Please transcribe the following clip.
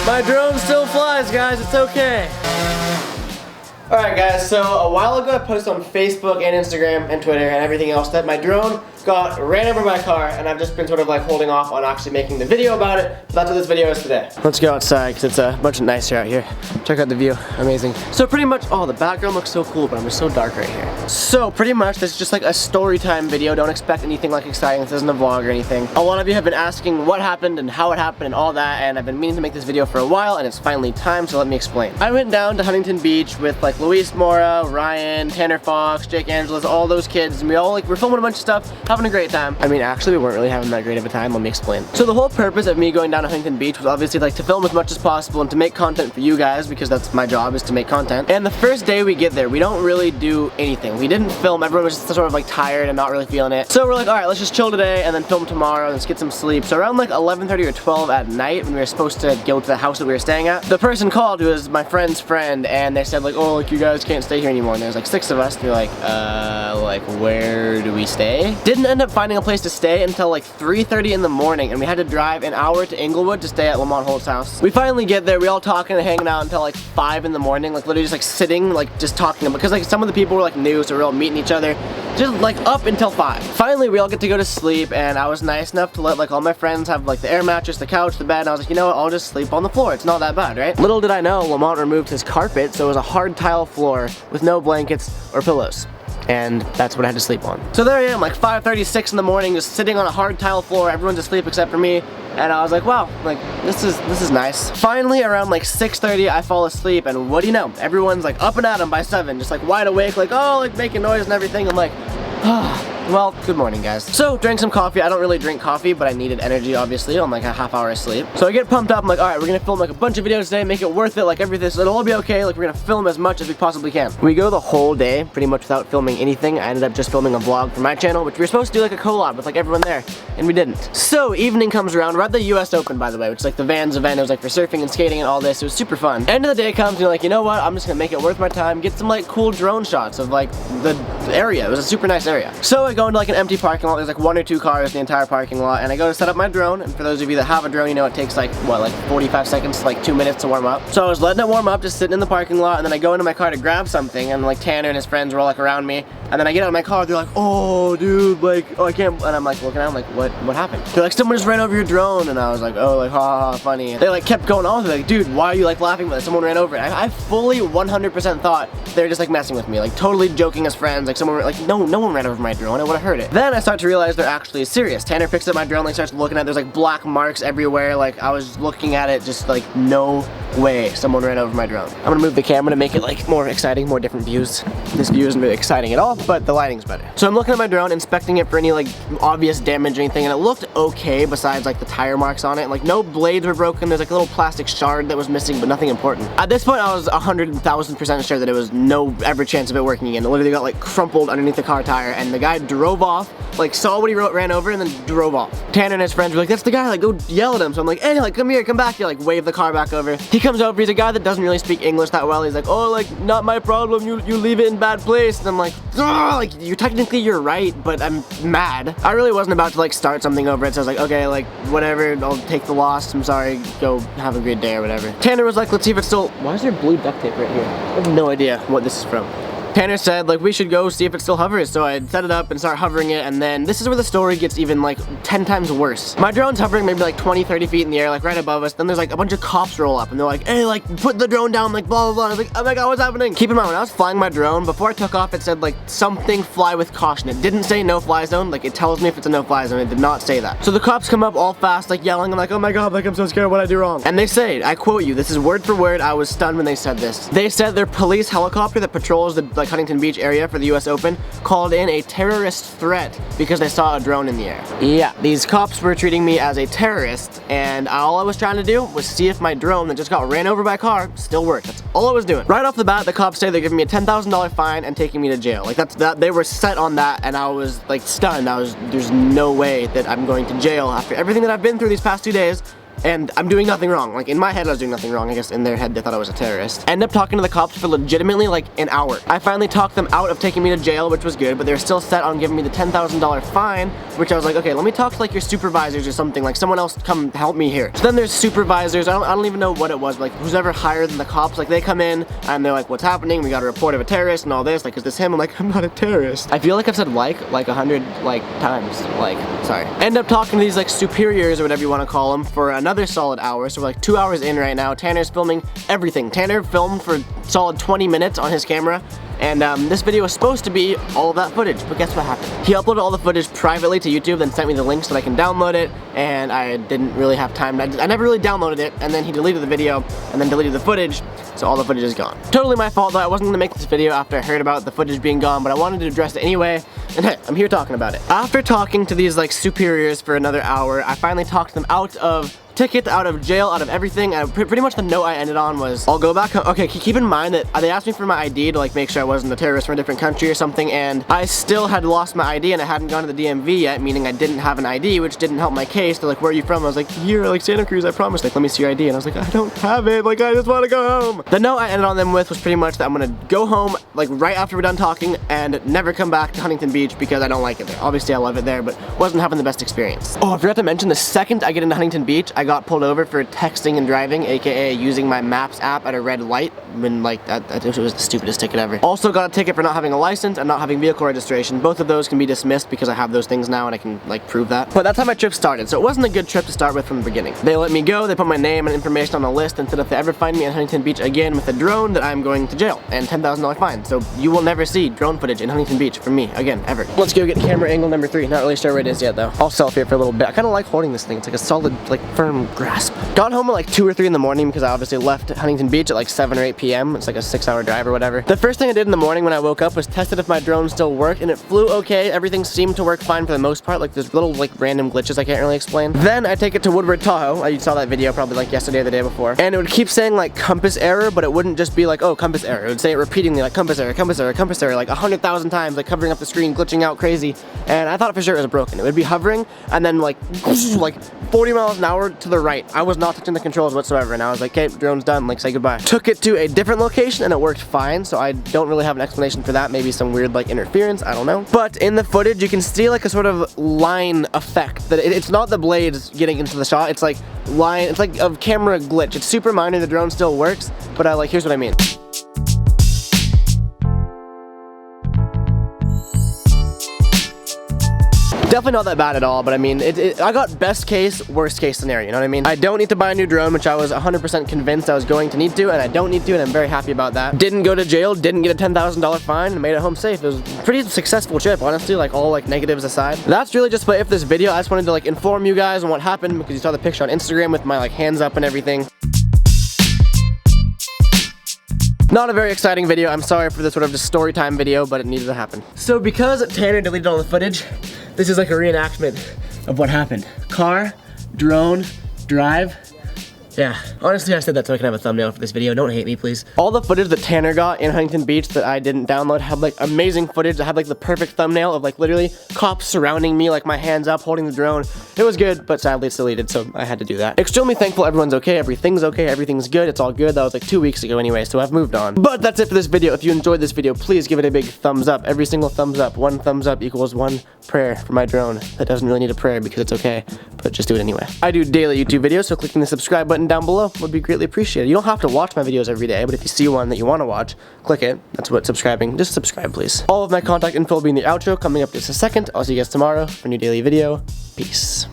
My drone still flies, guys, it's okay. Alright guys, so a while ago I posted on Facebook and Instagram and Twitter and everything else that my drone got ran over by a car, and I've just been sort of like holding off on actually making the video about it. So that's what this video is today. Let's go outside because it's a bunch nicer out here. Check out the view, amazing. So pretty much, oh, the background looks so cool, but I'm just so dark right here. So pretty much this is just like a story time video. Don't expect anything like exciting. This isn't a vlog or anything. A lot of you have been asking what happened and how it happened and all that, and I've been meaning to make this video for a while, and it's finally time, so let me explain. I went down to Huntington Beach with like Luis Mora, Ryan, Tanner Fox, Jake Angeles, all those kids, and we all like, we're filming a bunch of stuff, having a great time. I mean, actually, we weren't really having that great of a time. Let me explain. So the whole purpose of me going down to Huntington Beach was obviously like to film as much as possible and to make content for you guys, because that's my job, is to make content. And the first day we get there, we don't really do anything. We didn't film. Everyone was just sort of like tired and not really feeling it. So we're like, all right, let's just chill today and then film tomorrow and let's get some sleep. So around like 11:30 or 12 at night, when we were supposed to go to the house that we were staying at, the person called who was my friend's friend, and they said like, oh, like you guys can't stay here anymore. And there's like 6 of us. And we're like where do we stay? Didn't end up finding a place to stay until like 3:30 in the morning, and we had to drive an hour to Inglewood to stay at Lamont Holt's house. We finally get there, we all talking and hanging out until like 5 in the morning, like literally just like sitting, like just talking, because like some of the people were like new, so we're all meeting each other, just like up until 5. Finally, we all get to go to sleep, and I was nice enough to let like all my friends have like the air mattress, the couch, the bed, and I was like, you know what, I'll just sleep on the floor. It's not that bad, right? Little did I know, Lamont removed his carpet, so it was a hard tile floor with no blankets or pillows. And that's what I had to sleep on. So there I am, like 5:36 in the morning, just sitting on a hard tile floor. Everyone's asleep except for me. And I was like, wow, like this is nice. Finally, around like 6:30, I fall asleep, and what do you know? Everyone's like up and at 'em by 7, just like wide awake, like oh, like making noise and everything. I'm like, ah. Well, good morning, guys. So, drank some coffee. I don't really drink coffee, but I needed energy, obviously, on like a half-hour of sleep. So I get pumped up. I'm like, all right, we're gonna film like a bunch of videos today, make it worth it, like everything. So it'll all be okay. Like we're gonna film as much as we possibly can. We go the whole day, pretty much without filming anything. I ended up just filming a vlog for my channel, which we were supposed to do like a collab with like everyone there, and we didn't. So evening comes around. We're at the US Open, by the way, which is like the Vans event. It was like for surfing and skating and all this. It was super fun. End of the day comes, and you're like, you know what? I'm just gonna make it worth my time. Get some like cool drone shots of like the area. It was a super nice area. So I go into like an empty parking lot. There's like 1 or 2 cars in the entire parking lot, and I go to set up my drone. And for those of you that have a drone, you know it takes like what, like 45 seconds to like 2 minutes to warm up. So I was letting it warm up, just sitting in the parking lot, and then I go into my car to grab something, and like Tanner and his friends were all like around me, and then I get out of my car. They're like, oh dude, like oh I can't, and I'm like looking at them like what happened? They're like, someone just ran over your drone, and I was like, oh, like ha ha, funny. And they like kept going on with it, like, dude, why are you like laughing about it? Someone ran over it. I fully 100% thought they were just like messing with me, like totally joking as friends, like someone like no one ran over my drone. I would have heard it. Then I start to realize they're actually serious. Tanner picks up my drone, like starts looking at it. There's like black marks everywhere. Like I was looking at it, just like no way someone ran over my drone. I'm gonna move the camera to make it like more exciting, more different views. This view isn't really exciting at all, but the lighting's better. So I'm looking at my drone, inspecting it for any like obvious damage or anything, and it looked okay besides like the tire marks on it. Like no blades were broken. There's like a little plastic shard that was missing, but nothing important. At this point, I was 100,000% sure that it was no ever chance of it working again. It literally got like crumpled underneath the car tire, and the guy drove off, like saw what he ran over, and then drove off. Tanner and his friends were like, that's the guy, like go yell at him. So I'm like, hey, like come here, come back here, like wave the car back over. He comes over, he's a guy that doesn't really speak English that well. He's like, oh, like not my problem, you leave it in bad place. And I'm like, like you're right, but I'm mad. I really wasn't about to like start something over it, so I was like, okay, like whatever, I'll take the loss, I'm sorry, go have a great day or whatever. Tanner was like, let's see if it's still, why is there blue duct tape right here? I have no idea what this is from. Tanner said, like, we should go see if it still hovers, so I set it up and start hovering it, and then this is where the story gets even, like, 10 times worse. My drone's hovering maybe, like, 20, 30 feet in the air, like, right above us, then there's, like, a bunch of cops roll up, and they're like, hey, like, put the drone down, like, blah, blah, blah. I was like, oh my god, what's happening? Keep in mind, when I was flying my drone, before I took off, it said, like, something fly with caution. It didn't say no-fly zone, like, it tells me if it's a no-fly zone, it did not say that. So the cops come up all fast, like, yelling, I'm like, oh my god, like, I'm so scared, what'd I do wrong? And they say, I quote you, this is word for word, I was stunned when they said this. They said their police helicopter that patrols the, like, Huntington Beach area for the US Open called in a terrorist threat because they saw a drone in the air. Yeah, these cops were treating me as a terrorist, and all I was trying to do was see if my drone that just got ran over by a car still worked. That's all I was doing. Right off the bat, the cops say they're giving me a $10,000 fine and taking me to jail. Like that, they were set on that, and I was like stunned. There's no way that I'm going to jail after everything that I've been through these past 2 days. and I'm doing nothing wrong. Like, in my head I was doing nothing wrong. I guess in their head they thought I was a terrorist. End up talking to the cops for legitimately like an hour. I finally talked them out of taking me to jail, which was good, but they're still set on giving me the $10,000 fine, which I was like, okay, let me talk to like your supervisors or something, like someone else come help me here. So then there's supervisors, I don't even know what it was, but like who's ever higher than the cops, like they come in and they're like, what's happening? We got a report of a terrorist and all this, like is this him? I'm like, I'm not a terrorist. I feel like I've said like 100 like times, like, sorry. End up talking to these like superiors or whatever you want to call them for another solid hour, so we're like 2 hours in right now. Tanner's filming everything. Tanner filmed for solid 20 minutes on his camera, and this video was supposed to be all of that footage, but guess what happened? He uploaded all the footage privately to YouTube, then sent me the link so that I can download it, and I didn't really have time. I never really downloaded it, and then he deleted the video, and then deleted the footage, so all the footage is gone. Totally my fault though. I wasn't gonna make this video after I heard about the footage being gone, but I wanted to address it anyway, and hey, I'm here talking about it. After talking to these like superiors for another hour, I finally talked them out of ticket, out of jail, out of everything, and pretty much the note I ended on was, I'll go back home. Okay, keep in mind that they asked me for my ID to like make sure I wasn't a terrorist from a different country or something, and I still had lost my ID and I hadn't gone to the DMV yet, meaning I didn't have an ID, which didn't help my case. They're like, where are you from? I was like, here, like Santa Cruz, I promise. Like, let me see your ID. And I was like, I don't have it, like I just want to go home. The note I ended on them with was pretty much that I'm gonna go home like right after we're done talking and never come back to Huntington Beach because I don't like it there. Obviously I love it there, but wasn't having the best experience. Oh, I forgot to mention, the second I get into Huntington Beach, I got pulled over for texting and driving, aka using my Maps app at a red light, when like it was the stupidest ticket ever. Also got a ticket for not having a license and not having vehicle registration. Both of those can be dismissed because I have those things now and I can like prove that. But that's how my trip started, so it wasn't a good trip to start with from the beginning. They let me go, they put my name and information on the list, and said if they ever find me in Huntington Beach again with a drone, that I'm going to jail and $10,000 fine. So you will never see drone footage in Huntington Beach from me again, ever. Let's go get camera angle number 3. Not really sure where it is yet though. I'll selfie it for a little bit. I kind of like holding this thing. It's like a solid, like firm grasp. Got home at like 2 or 3 in the morning because I obviously left Huntington Beach at like 7 or 8 p.m. It's like a 6-hour drive or whatever. The first thing I did in the morning when I woke up was tested if my drone still worked, and it flew okay. Everything seemed to work fine for the most part. Like there's little like random glitches I can't really explain. Then I take it to Woodward Tahoe. You saw that video probably like yesterday or the day before. And it would keep saying like compass error, but it wouldn't just be like, oh, compass error. It would say it repeatedly like compass error, compass error, compass error, like 100,000 times, like covering up the screen, glitching out crazy. And I thought for sure it was broken. It would be hovering and then like 40 miles an hour to the right. I was not touching the controls whatsoever, and I was like, okay, drone's done, like say goodbye. Took it to a different location and it worked fine, so I don't really have an explanation for that. Maybe some weird like interference, I don't know. But in the footage you can see like a sort of line effect, that it's not the blades getting into the shot, it's like line, it's like a camera glitch. It's super minor, the drone still works, but like here's what I mean. Definitely not that bad at all, but I mean, I got best case, worst case scenario, you know what I mean? I don't need to buy a new drone, which I was 100% convinced I was going to need to, and I don't need to, and I'm very happy about that. Didn't go to jail, didn't get a $10,000 fine, and made it home safe. It was a pretty successful trip, honestly, like all like negatives aside. That's really just about it for this video. I just wanted to like inform you guys on what happened because you saw the picture on Instagram with my like hands up and everything. Not a very exciting video. I'm sorry for this sort of just story time video, but it needed to happen. So because Tanner deleted all the footage, this is like a reenactment of what happened. Car, drone, drive. Yeah, honestly I said that so I can have a thumbnail for this video. Don't hate me, please. All the footage that Tanner got in Huntington Beach that I didn't download had like amazing footage. I had like the perfect thumbnail of like literally cops surrounding me, like my hands up holding the drone. It was good, but sadly it's deleted, so I had to do that. Extremely thankful everyone's okay, everything's okay, everything's good, it's all good. That was like 2 weeks ago anyway, so I've moved on. But that's it for this video. If you enjoyed this video, please give it a big thumbs up. Every single thumbs up. 1 thumbs up equals 1 prayer for my drone. That doesn't really need a prayer because it's okay, but just do it anyway. I do daily YouTube videos, so clicking the subscribe button down below would be greatly appreciated. You don't have to watch my videos every day, but if you see one that you want to watch, click it. That's what subscribing, just subscribe please. All of my contact info will be in the outro coming up just a second. I'll see you guys tomorrow for a new daily video. Peace.